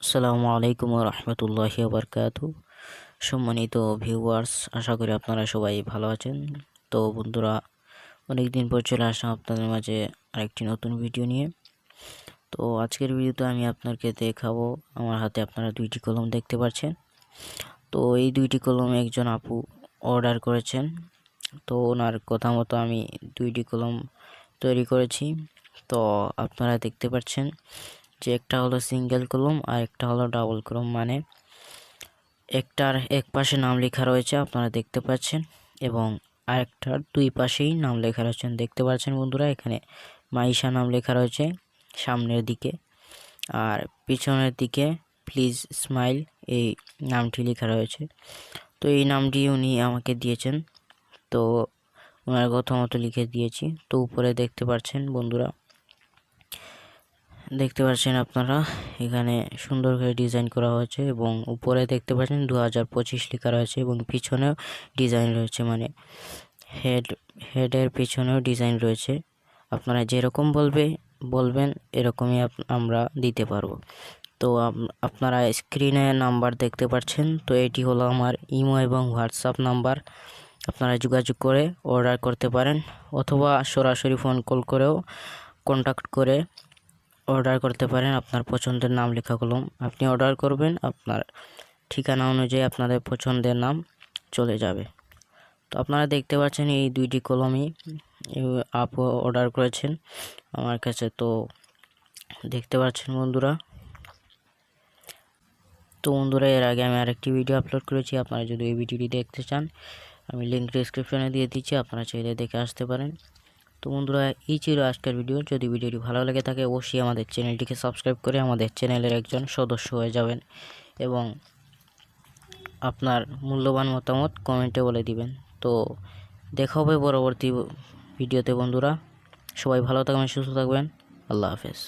আসসালামু আলাইকুম রহমতুল্লাহি বারকাতু। সম্মানিত ভিউয়ার্স, আশা করি আপনারা সবাই ভালো আছেন। তো বন্ধুরা, অনেক দিন পর চলে আসলাম আপনাদের মাঝে আরেকটি নতুন ভিডিও নিয়ে। তো আজকের ভিডিওতে আমি আপনাকে দেখাবো, আমার হাতে আপনারা দুইটি কলম দেখতে পাচ্ছেন। তো এই দুইটি কলম একজন আপু অর্ডার করেছেন। তো ওনার কথা মতো আমি দুইটি কলম তৈরি করেছি। তো আপনারা দেখতে পাচ্ছেন যে একটা হলো সিঙ্গেল কলম আর একটা হলো ডাবল কলম, মানে একটার এক পাশে নাম লেখা রয়েছে আপনারা দেখতে পাচ্ছেন, এবং আরেকটার দুই পাশেই নাম লেখা রয়েছে দেখতে পাচ্ছেন বন্ধুরা। এখানে মাইশা নাম লেখা রয়েছে সামনের দিকে, আর পিছনের দিকে প্লিজ স্মাইল এই নামটি লেখা রয়েছে। তো এই নামটি উনি আমাকে দিয়েছেন, তো ওনার কথা মতো লিখে দিয়েছি। তো উপরে দেখতে পাচ্ছেন বন্ধুরা, দেখতে পাচ্ছেন আপনারা এখানে সুন্দর করে ডিজাইন করা হয়েছে, এবং উপরে দেখতে পাচ্ছেন 2025 লেখা রয়েছে, এবং পিছনেও ডিজাইন রয়েছে, মানে হেডের পিছনেও ডিজাইন রয়েছে। আপনারা যেরকম বলবেন এরকমই আমরা দিতে পারবো। তো আপনারা স্ক্রিনে নাম্বার দেখতে পাচ্ছেন, তো এটি হলো আমার ইমো এবং হোয়াটসঅ্যাপ নাম্বার। আপনারা যোগাযোগ করে অর্ডার করতে পারেন, অথবা সরাসরি ফোন কল করেও কন্ট্যাক্ট করে অর্ডার করতে পারেন। আপনার পছন্দের নাম লেখা কলম আপনি অর্ডার করবেন, আপনার ঠিকানা অনুযায়ী আপনাদের পছন্দের নাম চলে যাবে। তো আপনারা দেখতে পাচ্ছেন এই দুইটি কলমই আপু অর্ডার করেছেন আমার কাছে। তো দেখতে পাচ্ছেন বন্ধুরা। তো বন্ধুরা, এর আগে আমি আরেকটি ভিডিও আপলোড করেছি, আপনারা যদি এই ভিডিওটি দেখতে চান আমি লিঙ্ক ডিসক্রিপশনে দিয়ে দিচ্ছি, আপনারা চাইলে দেখে আসতে পারেন। তো বন্ধুরা, এই ছিল আজকের ভিডিও। যদি ভিডিওটি ভালো লেগে থাকে অবশ্যই আমাদের চ্যানেলটিকে সাবস্ক্রাইব করে আমাদের চ্যানেলের একজন সদস্য হয়ে যাবেন, এবং আপনার মূল্যবান মতামত কমেন্টে বলে দিবেন। তো দেখা হবে পরবর্তী ভিডিওতে বন্ধুরা। সবাই ভালো থাকবেন, সুস্থ থাকবেন। আল্লাহ হাফেজ।